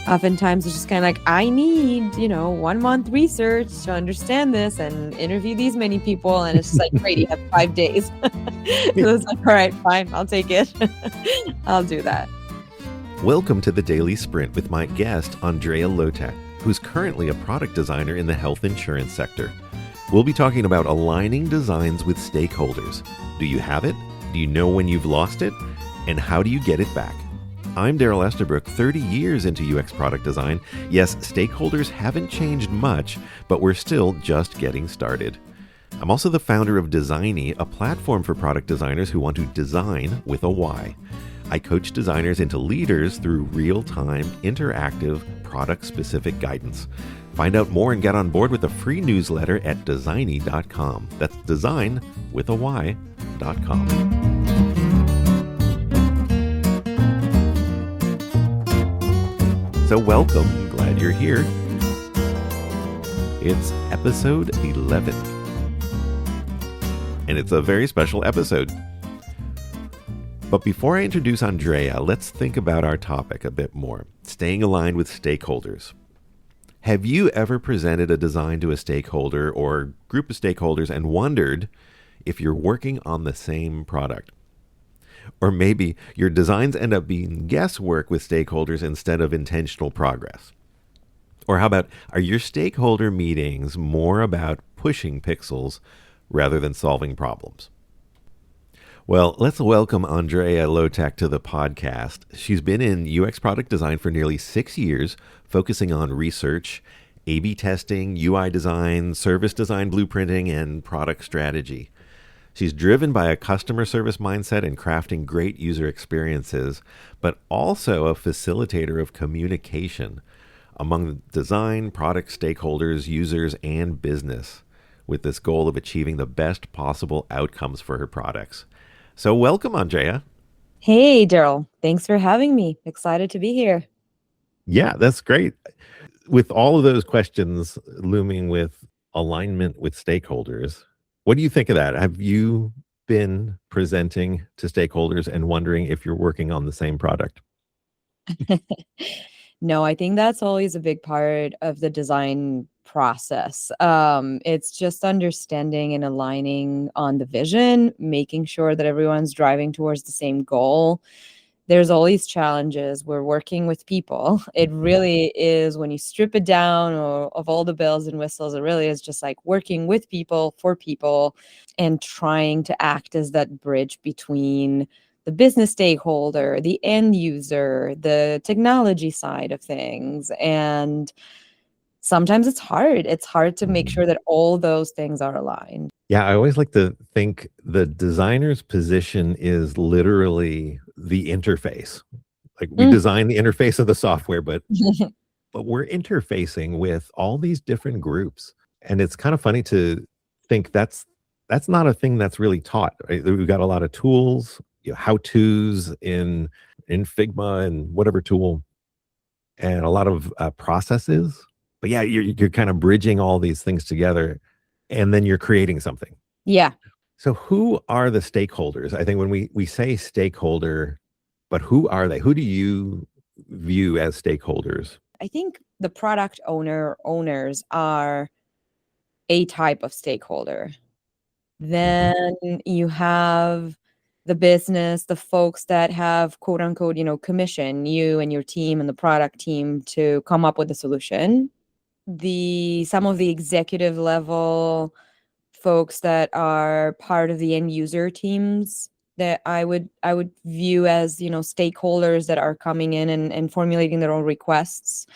oftentimes it's just kind of like, I need, 1 month research to understand this and interview these many people. And it's just like, great, you have 5 days. So it's like, all right, fine, I'll take it. I'll do that. Welcome to the Daily Sprint with my guest, Andreea Lotak, who's currently a product designer in the health insurance sector. We'll be talking about aligning designs with stakeholders. Do you have it? Do you know when you've lost it? And how do you get it back? I'm Daryl Estabrook, 30 years into UX product design. Yes, stakeholders haven't changed much, but we're still just getting started. I'm also the founder of Designy, a platform for product designers who want to design with a Y. I coach designers into leaders through real-time, interactive, product-specific guidance. Find out more and get on board with a free newsletter at designy.com. That's design with a Y.com. So welcome, glad you're here. It's episode 11. And it's a very special episode. But before I introduce Andreea, let's think about our topic a bit more. Staying aligned with stakeholders. Have you ever presented a design to a stakeholder or group of stakeholders and wondered if you're working on the same product? Or maybe your designs end up being guesswork with stakeholders instead of intentional progress. Or how about, are your stakeholder meetings more about pushing pixels rather than solving problems? Well, let's welcome Andreea Lotak to the podcast. She's been in UX product design for nearly 6 years, focusing on research, A/B testing, UI design, service design blueprinting, and product strategy. She's driven by a customer service mindset and crafting great user experiences, but also a facilitator of communication among design, product stakeholders, users, and business, with this goal of achieving the best possible outcomes for her products. So welcome, Andreea. Hey, Daryl. Thanks for having me. Excited to be here. Yeah, that's great. With all of those questions looming with alignment with stakeholders, what do you think of that? Have you been presenting to stakeholders and wondering if you're working on the same product? No, I think that's always a big part of the design process. It's just understanding and aligning on the vision, making sure that everyone's driving towards the same goal. There's all these challenges. We're working with people. It really is, when you strip it down of all the bells and whistles, it really is just like working with people, for people, and trying to act as that bridge between the business stakeholder, the end user, the technology side of things. And sometimes it's hard. It's hard to make sure that all those things are aligned. Yeah, I always like to think the designer's position is literally the interface. Like we design the interface of the software, but we're interfacing with all these different groups. And it's kind of funny to think that's not a thing that's really taught, right? We've got a lot of tools, how-tos in Figma and whatever tool, and a lot of processes. But yeah, you're kind of bridging all these things together, and then you're creating something. Yeah. So who are the stakeholders? I think when we say stakeholder, but who are they? Who do you view as stakeholders? I think the product owners are a type of stakeholder. Then you have the business, the folks that have quote unquote, commission you and your team and the product team to come up with a solution. Some of the executive level folks that are part of the end user teams that I would view as, stakeholders that are coming in and formulating their own requests.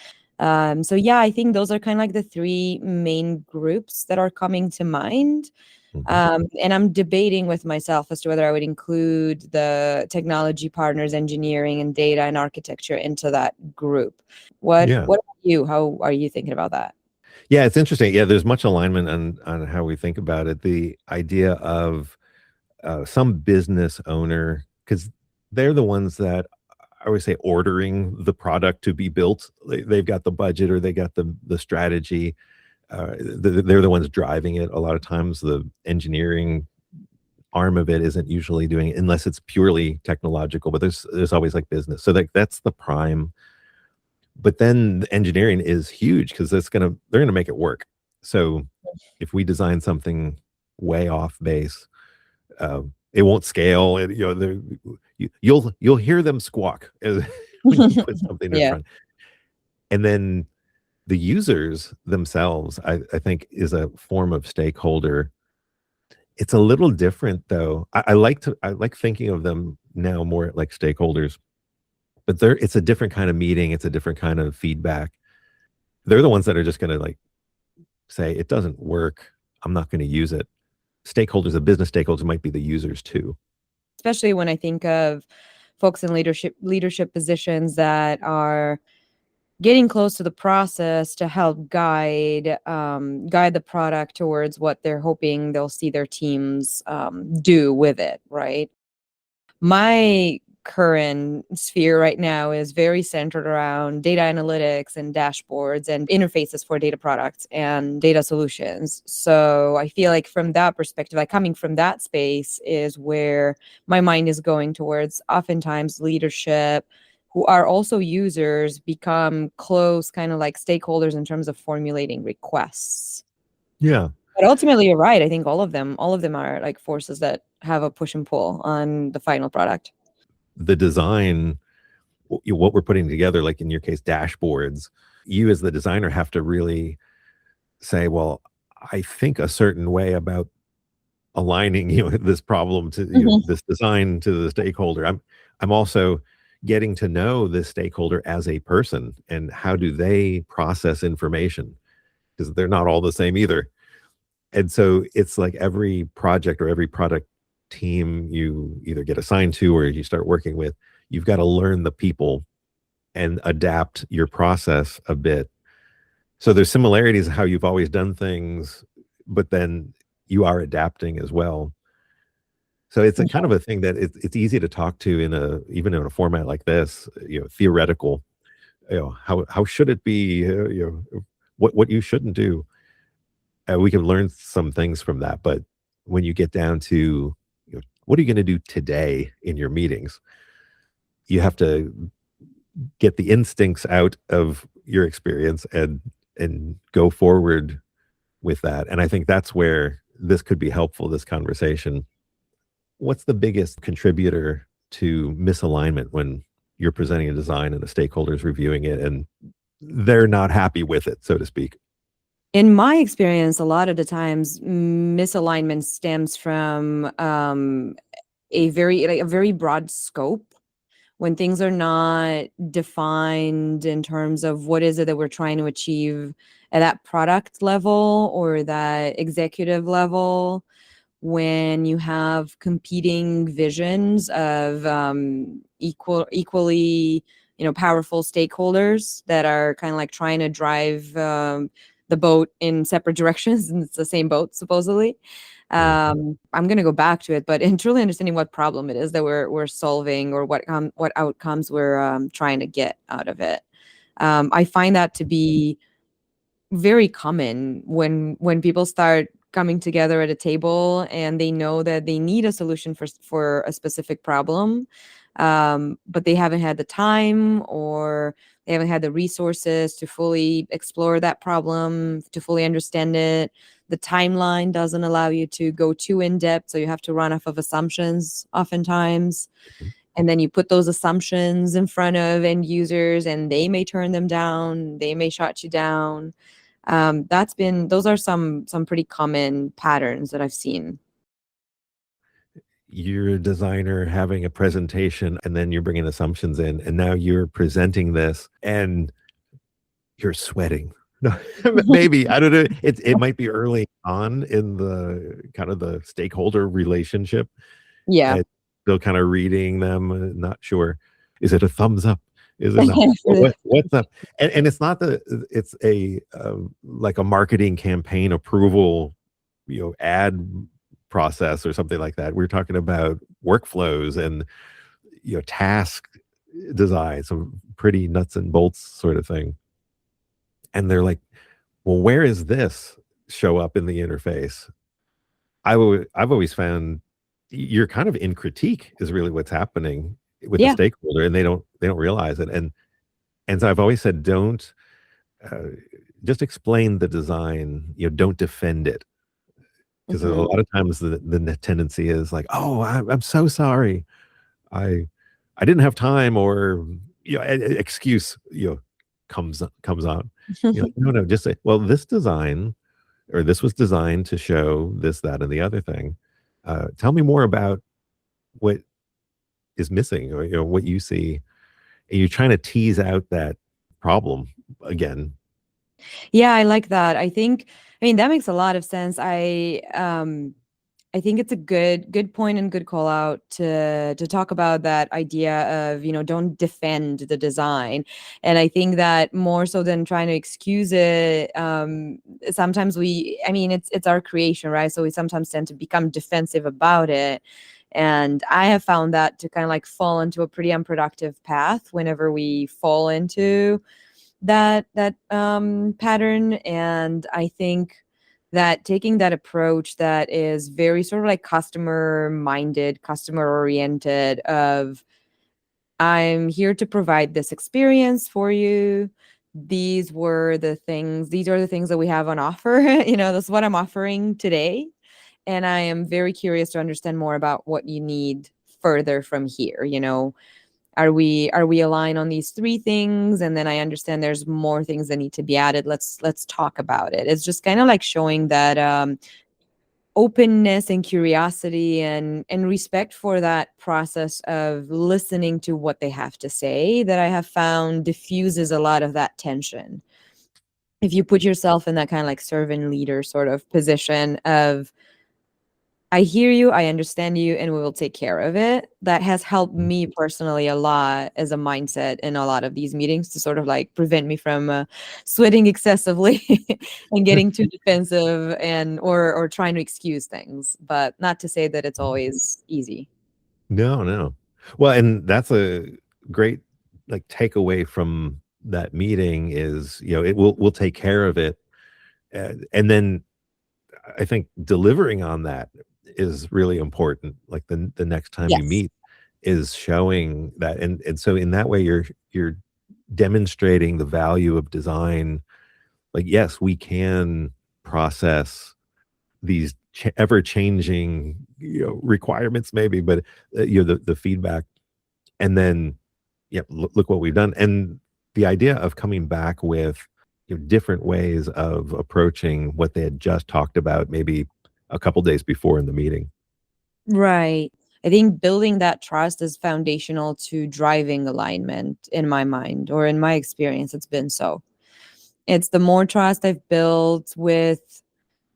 So yeah, I think those are kind of like the three main groups that are coming to mind. And I'm debating with myself as to whether I would include the technology partners, engineering and data and architecture into that group. What about you? How are you thinking about that? Yeah, it's interesting. Yeah, there's much alignment on how we think about it. The idea of some business owner, because they're the ones that I always say ordering the product to be built. They've got the budget or they got the strategy. They're the ones driving it. A lot of times the engineering arm of it isn't usually doing it unless it's purely technological, but there's always like business. So that's the prime But then the engineering is huge because they're gonna make it work. So if we design something way off base, it won't scale. You'll hear them squawk when you put something in Yeah, front. And then the users themselves, I think, is a form of stakeholder. It's a little different though. I like thinking of them now more like stakeholders, but it's a different kind of meeting. It's a different kind of feedback. They're the ones that are just going to like say it doesn't work. I'm not going to use it. Stakeholders, the business stakeholders, might be the users too. especially when I think of folks in leadership positions that are getting close to the process to help guide the product towards what they're hoping they'll see their teams do with it, right? My current sphere right now is very centered around data analytics and dashboards and interfaces for data products and data solutions. So I feel like from that perspective, like coming from that space is where my mind is going towards. Oftentimes leadership who are also users become close kind of like stakeholders in terms of formulating requests. Yeah. But ultimately, you're right. I think all of them are like forces that have a push and pull on the final product. The design, what we're putting together, like in your case, dashboards, you as the designer have to really say, well, I think a certain way about aligning, this problem to, Mhm. this design to the stakeholder. I'm also getting to know this stakeholder as a person and how do they process information, because they're not all the same either. And so it's like every project or every product team you either get assigned to or you start working with, you've got to learn the people and adapt your process a bit. So there's similarities in how you've always done things, but then you are adapting as well. So it's a kind of a thing that it's easy to talk to even in a format like this, theoretical, how should it be, what you shouldn't do. We can learn some things from that, but when you get down to, what are you going to do today in your meetings, you have to get the instincts out of your experience and go forward with that. And I think that's where this could be helpful, this conversation. What's the biggest contributor to misalignment when you're presenting a design and the stakeholders reviewing it and they're not happy with it, so to speak? In my experience, a lot of the times misalignment stems from a very broad scope when things are not defined in terms of what is it that we're trying to achieve at that product level or that executive level, when you have competing visions of equally powerful stakeholders that are kind of like trying to drive the boat in separate directions, and it's the same boat supposedly. Mhm. I'm gonna go back to it, but in truly understanding what problem it is that we're solving, or what outcomes we're trying to get out of it. I find that to be very common when people start coming together at a table and they know that they need a solution for a specific problem, but they haven't had the time, or they haven't had the resources to fully explore that problem, to fully understand it. The timeline doesn't allow you to go too in depth, so you have to run off of assumptions oftentimes. And then you put those assumptions in front of end users and they may turn them down, they may shut you down. Those are some pretty common patterns that I've seen. You're a designer having a presentation and then you're bringing assumptions in and now you're presenting this and you're sweating. No, maybe, I don't know. It might be early on in the kind of the stakeholder relationship, Yeah. and still kind of reading them, not sure. Is it a thumbs up? Is it not? What's up? And it's not it's a like a marketing campaign approval, ad process or something like that. We're talking about workflows and task design, some pretty nuts and bolts sort of thing. And they're like, well, where is this show up in the interface? I've always found you're kind of in critique is really what's happening with the Yeah. stakeholder, and they don't realize it. And And so I've always said, don't uh, just explain the design, don't defend it. Because a Mhm. lot of times the tendency is like, oh, I'm so sorry. I I didn't have time, or excuse comes on. You're like, no, no, just say, well, this design, or this was designed to show this, that, and the other thing. Tell me more about what is missing, or what you see. And you're trying to tease out that problem again. Yeah, I like that. I mean, that makes a lot of sense. I think it's a good point and good call out to talk about that idea of, don't defend the design. And I think that more so than trying to excuse it, sometimes I mean, it's our creation, right? So we sometimes tend to become defensive about it. And I have found that to kind of like fall into a pretty unproductive path whenever we fall into that pattern. And I think that taking that approach that is very sort of like customer minded, customer oriented, of I'm here to provide this experience for you. These are the things that we have on offer. That's what I'm offering today. And I am very curious to understand more about what you need further from here. Are we aligned on these three things? And then I understand there's more things that need to be added. Let's talk about it. It's just kind of like showing that openness and curiosity and respect for that process of listening to what they have to say, that I have found diffuses a lot of that tension. If you put yourself in that kind of like servant leader sort of position of, I hear you, I understand you, and we will take care of it. That has helped me personally a lot as a mindset in a lot of these meetings, to sort of like prevent me from sweating excessively and getting too defensive, or trying to excuse things. But not to say that it's always easy. No, no. Well, and that's a great like takeaway from that meeting is, we'll take care of it. And then I think delivering on that is really important. Like the next time you Yes. meet is showing that. And so in that way you're demonstrating the value of design. Like, yes, we can process these ever changing, requirements maybe, but the feedback. And then, yeah, look what we've done. And the idea of coming back with different ways of approaching what they had just talked about, maybe a couple days before in the meeting. Right. I think building that trust is foundational to driving alignment in my mind, or in my experience, it's been so. It's the more trust I've built with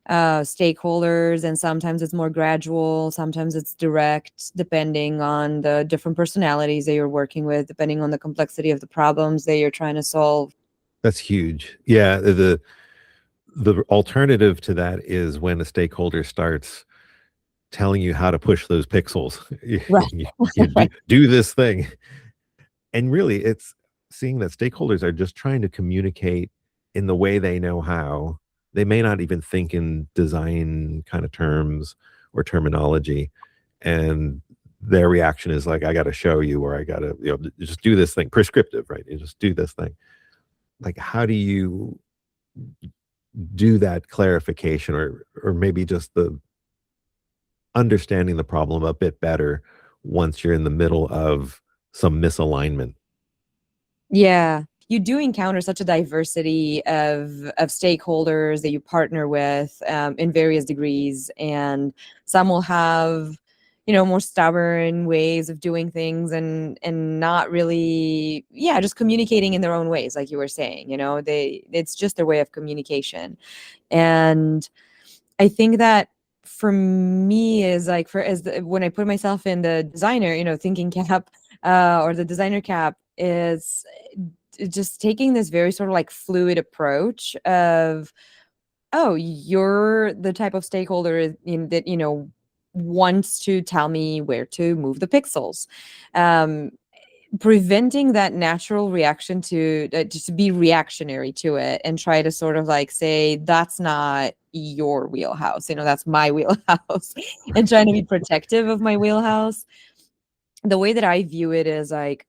stakeholders, and sometimes it's more gradual, sometimes it's direct, depending on the different personalities that you're working with, depending on the complexity of the problems that you're trying to solve. That's huge. Yeah, the alternative to that is when a stakeholder starts telling you how to push those pixels. Right. You do this thing. And really, it's seeing that stakeholders are just trying to communicate in the way they know how. They may not even think in design kind of terms or terminology. And their reaction is like, I got to show you, or I got to, just do this thing, prescriptive, right? You just do this thing. Like, how do you do that clarification, or maybe just the understanding the problem a bit better once you're in the middle of some misalignment? Yeah, you do encounter such a diversity of stakeholders that you partner with, in various degrees, and some will have, more stubborn ways of doing things, and not really, yeah, just communicating in their own ways, like you were saying. It's just their way of communication. And I think that for me is like, when I put myself in the designer, thinking cap, or the designer cap, is just taking this very sort of like fluid approach of, oh, you're the type of stakeholder that, wants to tell me where to move the pixels. Um, Preventing that natural reaction to just be reactionary to it, and try to sort of like say, that's not your wheelhouse, that's my wheelhouse, and trying to be protective of my wheelhouse. The way that I view it is like,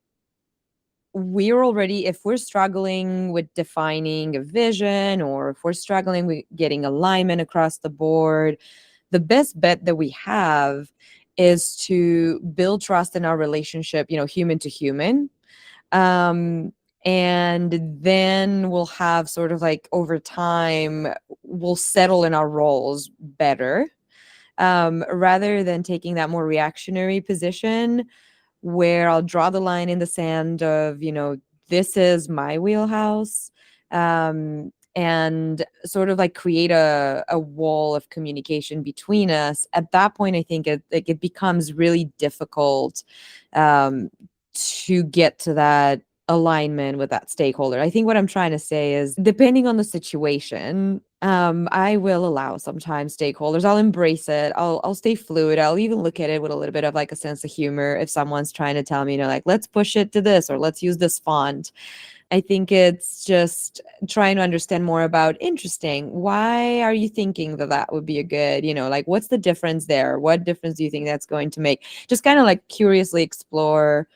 we're already, if we're struggling with defining a vision, or if we're struggling with getting alignment across the board, the best bet that we have is to build trust in our relationship, human to human. Um, and then we'll have sort of like over time, we'll settle in our roles better, rather than taking that more reactionary position where I'll draw the line in the sand of, this is my wheelhouse, and sort of like create a wall of communication between us. At that point, I think it becomes really difficult, to get to that alignment with that stakeholder. I think what I'm trying to say is, depending on the situation, I will allow sometimes stakeholders. I'll embrace it. I'll stay fluid. I'll even look at it with a little bit of like a sense of humor. If someone's trying to tell me, like, let's push it to this, or let's use this font. I think it's just trying to understand more about, interesting, why are you thinking that that would be a good, like, what's the difference there? What difference do you think that's going to make? Just kind of like curiously explore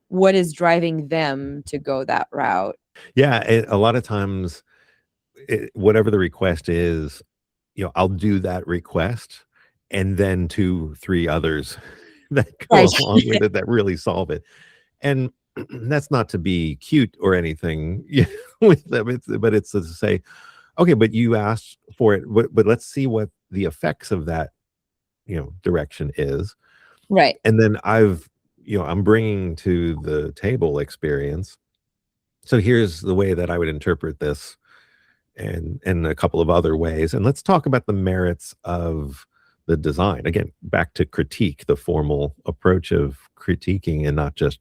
what is driving them to go that route. Yeah, a lot of times, whatever the request is, I'll do that request, and then 2, 3 others that go Right. along with it that really solve it. And that's not to be cute or anything with them, but it's to say, okay, but you asked for it, but let's see what the effects of that direction is. Right. And then I'm bringing to the table experience. So here's the way that I would interpret this, and a couple of other ways. And let's talk about the merits of the design. Again, back to critique, the formal approach of critiquing, and not just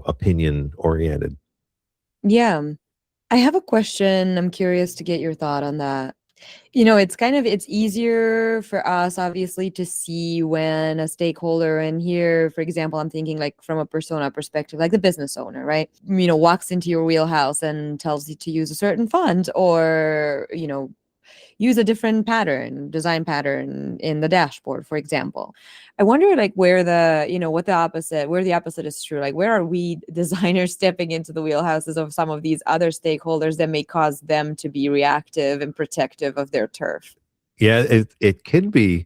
opinion oriented. Yeah. I have a question. I'm curious to get your thought on that. It's easier for us, obviously, to see when a stakeholder, and here, for example, I'm thinking like from a persona perspective, like the business owner, right? Walks into your wheelhouse and tells you to use a certain font, or, use a different design pattern in the dashboard, for example. I wonder, like, where where the opposite is true. Like, where are we designers stepping into the wheelhouses of some of these other stakeholders that may cause them to be reactive and protective of their turf? Yeah, it could be,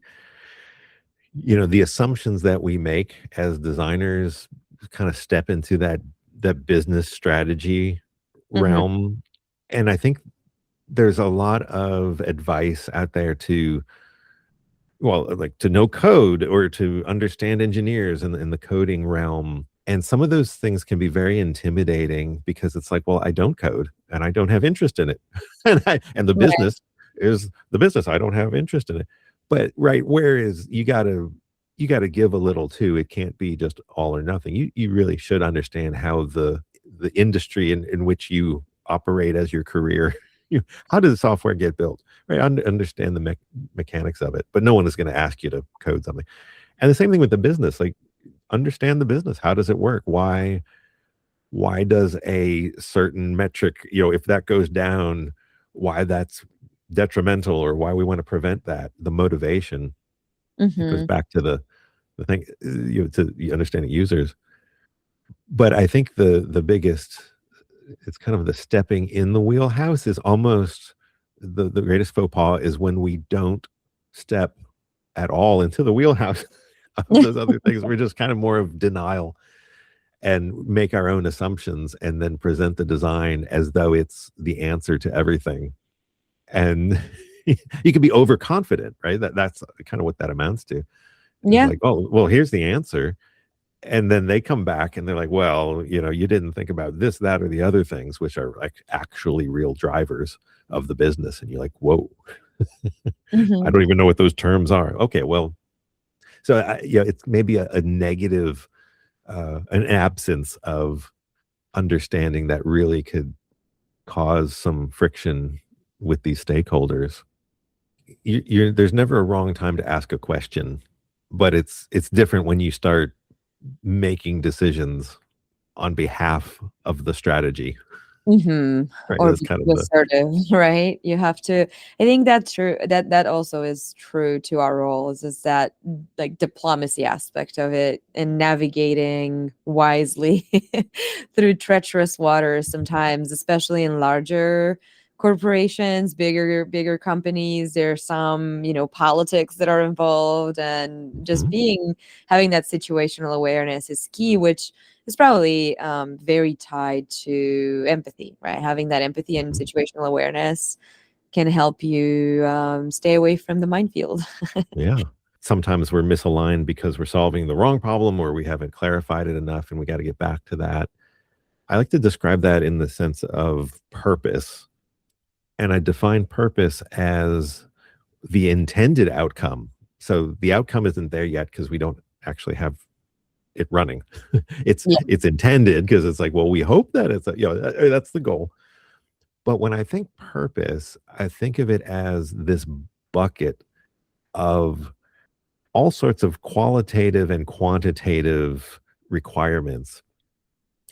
the assumptions that we make as designers kind of step into that business strategy Mm-hmm. realm. And I think there's a lot of advice out there to, well, like, to know code or to understand engineers in the coding realm. And some of those things can be very intimidating, because it's like, well, I don't code and I don't have interest in it. And the Right. business is the business. I don't have interest in it. But right, whereas you gotta give a little too. It can't be just all or nothing. You really should understand how the industry in which you operate as your career, how does software get built? Right? Understand the mechanics of it, but no one is going to ask you to code something. And the same thing with the business. Like, understand the business. How does it work? Why does a certain metric, if that goes down, why that's detrimental, or why we want to prevent that? The motivation. It goes Mm-hmm. back to the thing, to understanding users. But I think the biggest, it's kind of the stepping in the wheelhouse, is almost the greatest faux pas, is when we don't step at all into the wheelhouse of those other things. We're just kind of more of denial, and make our own assumptions, and then present the design as though it's the answer to everything. And you can be overconfident, right? That's kind of what that amounts to. Is Yeah. like, oh, well, here's the answer. And then they come back and they're like, well, you didn't think about this, that, or the other things, which are like actually real drivers of the business. And you're like, whoa, I Mm-hmm. don't even know what those terms are. Okay, well, so it's maybe a negative, an absence of understanding that really could cause some friction with these stakeholders. There's never a wrong time to ask a question, but it's different when you start making decisions on behalf of the strategy. Mhm. right? Or That's be kind of too the assertive, right? You have to I think that's true. That also is true to our roles, is that, like, diplomacy aspect of it and navigating wisely through treacherous waters sometimes, especially in larger corporations, bigger companies. There's some, politics that are involved, and just Mhm. having that situational awareness is key, which is probably very tied to empathy, right? Having that empathy and Mhm. situational awareness can help you stay away from the minefield. Yeah. Sometimes we're misaligned because we're solving the wrong problem or we haven't clarified it enough and we got to get back to that. I like to describe that in the sense of purpose. And I define purpose as the intended outcome. So the outcome isn't there yet because we don't actually have it running. it's Yeah. it's intended because it's like, well, we hope that that's the goal. But when I think purpose, I think of it as this bucket of all sorts of qualitative and quantitative requirements.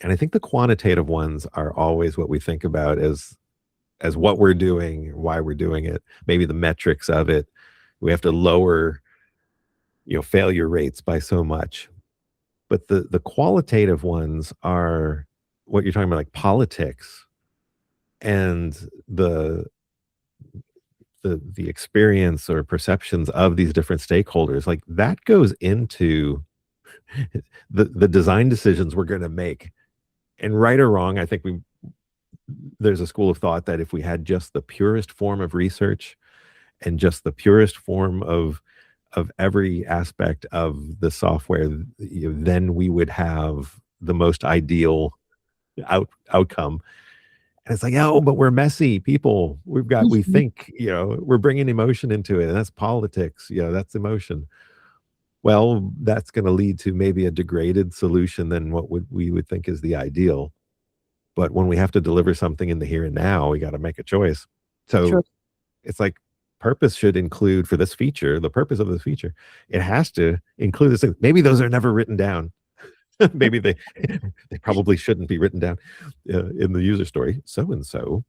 And I think the quantitative ones are always what we think about as what we're doing, why we're doing it, maybe the metrics of it. We have to lower, failure rates by so much. But the qualitative ones are what you're talking about, like politics and the the experience or perceptions of these different stakeholders. Like that goes into the design decisions we're going to make. And right or wrong, I think there's a school of thought that if we had just the purest form of research and just the purest form of every aspect of the software, then we would have the most ideal outcome. And it's like, oh, but we're messy people. We Mhm. think, we're bringing emotion into it, and that's politics. That's emotion. Well, that's going to lead to maybe a degraded solution than what we would think is the ideal. But when we have to deliver something in the here and now, we got to make a choice. True. So it's like purpose should include for this feature, the purpose of this feature, it has to include this thing. Maybe those are never written down. Maybe they probably shouldn't be written down in the user story. So and so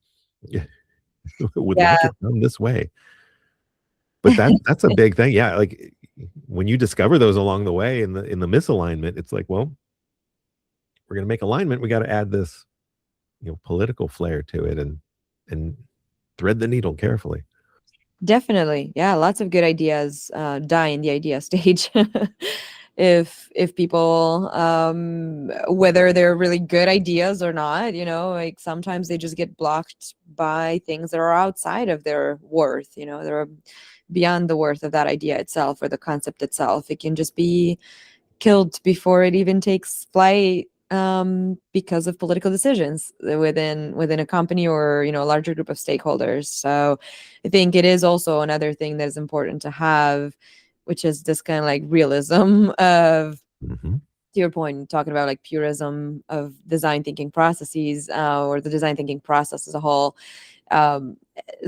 would Yeah. like it done this way. But that's a big thing. Yeah, like when you discover those along the way in the misalignment, it's like, well, we're going to make alignment. We got to add this, political flair to it and thread the needle carefully. Definitely. Yeah, lots of good ideas die in the idea stage. If people whether they're really good ideas or not, like sometimes they just get blocked by things that are outside of their worth, they're beyond the worth of that idea itself or the concept itself. It can just be killed before it even takes flight because of political decisions within a company or a larger group of stakeholders. So I think it is also another thing that is important to have, which is this kind of like realism of, Hmm. to your point, talking about like purism of design thinking processes or the design thinking process as a whole. um,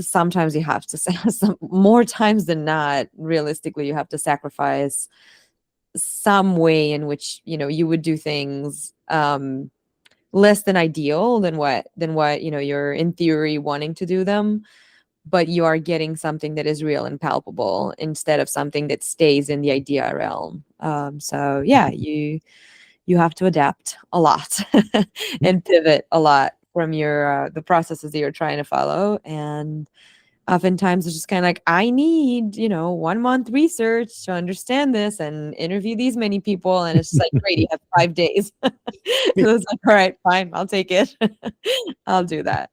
Sometimes you have to more times than not, realistically, you have to sacrifice some way in which you would do things less than ideal than what you're in theory wanting to do them, but you are getting something that is real and palpable instead of something that stays in the idea realm. So yeah, you have to adapt a lot and pivot a lot from your the processes that you're trying to follow. And oftentimes it's just kind of like, I need 1 month research to understand this and interview these many people, and it's just like, great, you have 5 days. It was like, all right, fine, I'll take it. I'll do that.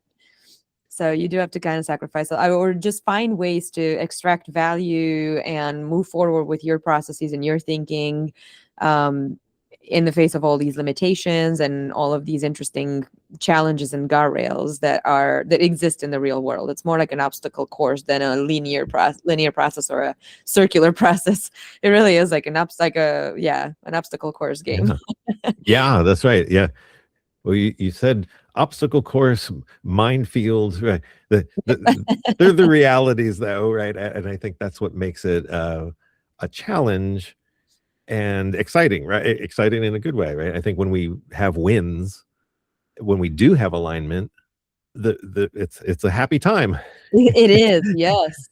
So you do have to kind of sacrifice or just find ways to extract value and move forward with your processes and your thinking, um, in the face of all these limitations and all of these interesting challenges and guardrails that exist in the real world. It's more like an obstacle course than a linear process or a circular process. It really is like an obstacle course game. Yeah. Yeah, that's right. Yeah. Well, you said obstacle course, minefields, right? They're the realities, though, right? And I think that's what makes it a challenge and exciting, right? Exciting in a good way, right? I think when we have wins, when we do have alignment, it's a happy time. It is, yes.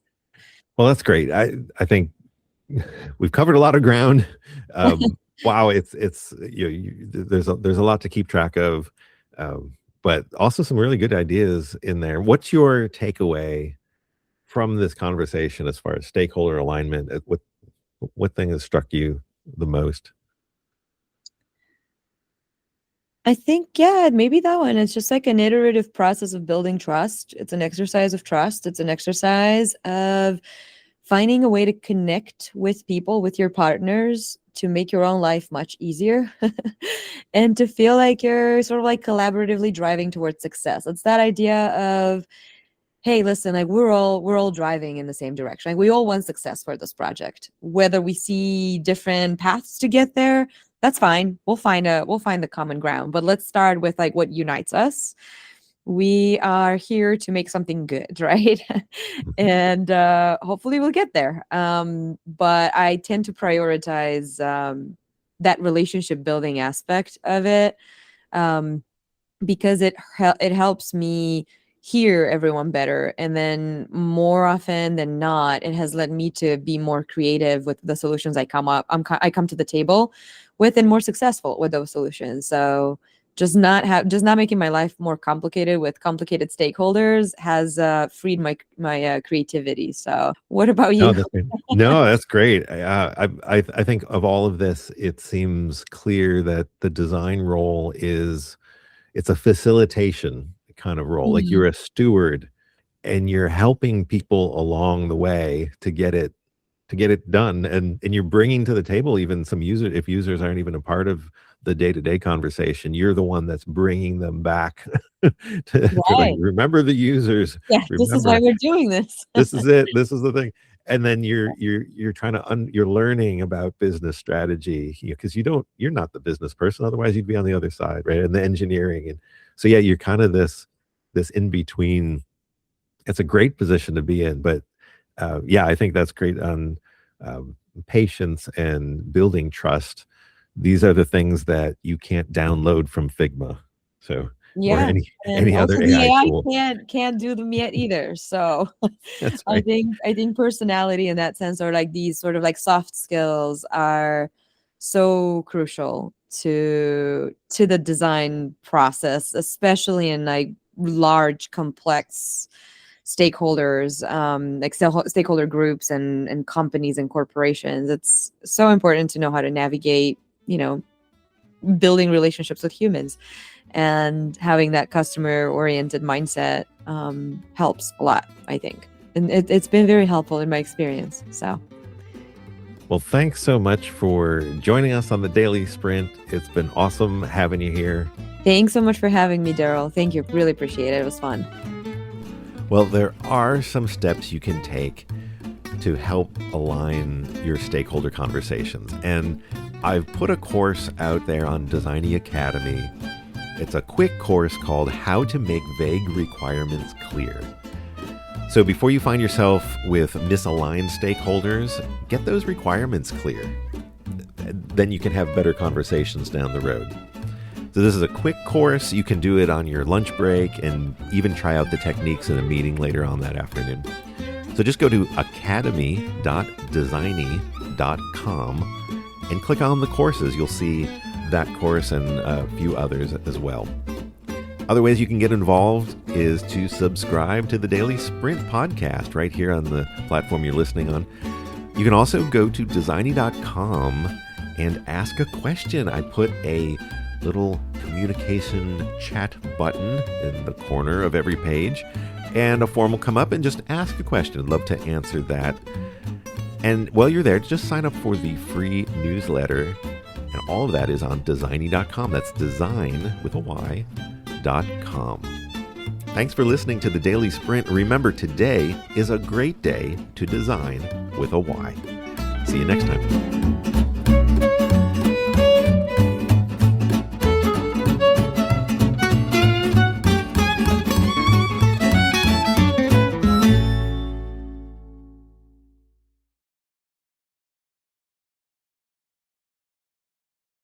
Well, that's great. I think we've covered a lot of ground. Wow, it's there's a lot to keep track of, but also some really good ideas in there. What's your takeaway from this conversation as far as stakeholder alignment? What thing has struck you the most? I think, yeah, maybe that one. It's just like an iterative process of building trust. It's an exercise of trust. It's an exercise of finding a way to connect with people, with your partners, to make your own life much easier and to feel like you're sort of like collaboratively driving towards success. It's that idea of, hey, listen, like we're all driving in the same direction. Like we all want success for this project. Whether we see different paths to get there, that's fine. We'll find the common ground. But let's start with like what unites us. We are here to make something good, right? And hopefully we'll get there. But I tend to prioritize that relationship building aspect of it, because it helps me hear everyone better, and then more often than not, it has led me to be more creative with the solutions I come to the table with, and more successful with those solutions. So just not making my life more complicated with complicated stakeholders has freed my creativity. So what about No, you? that's great. No, that's great. I think of all of this, it seems clear that the design role it's a facilitation kind of role. Like Mhm. you're a steward and you're helping people along the way to get it done, and you're bringing to the table even some if users aren't even a part of the day-to-day conversation, you're the one that's bringing them back to like, Right. remember the users, Yeah, this is why remember we're doing this. this is it, this is the thing. And then you're trying to you're learning about business strategy, because you're not the business person, otherwise you'd be on the other side, right? And the engineering. And so yeah, you're kind of this in between. It's a great position to be in. But yeah, I think that's great on patience and building trust. These are the things that you can't download from Figma, so, or Yeah, and any also other the AI AI tool. can't do them yet either. So That's I right. think personality in that sense, or like these sort of like soft skills, are so crucial to the design process, especially in like large, complex stakeholders, like stakeholder groups and companies and corporations. It's so important to know how to navigate, building relationships with humans, and having that customer oriented mindset helps a lot, I think. And it's been very helpful in my experience. So Well, thanks so much for joining us on the Daily Sprint. It's been awesome having you here. thanks so much for having me, Daryl. Thank you. Really appreciate it. It was fun. Well, there are some steps you can take to help align your stakeholder conversations. And I've put a course out there on Designy Academy. It's a quick course called How to Make Vague Requirements Clear. So before you find yourself with misaligned stakeholders, get those requirements clear. Then you can have better conversations down the road. So this is a quick course. You can do it on your lunch break and even try out the techniques in a meeting later on that afternoon. So just go to academy.designy.com and click on the courses. You'll see that course and a few others as well. Other ways you can get involved is to subscribe to the Daily Sprint podcast right here on the platform you're listening on. You can also go to designy.com and ask a question. I put a little communication chat button in the corner of every page, and a form will come up, and just ask a question. I'd love to answer that. And while you're there, just sign up for the free newsletter. And all of that is on designy.com. That's design with a Y.com. Thanks for listening to the Daily Sprint. Remember, today is a great day to design with a Y. See you next time.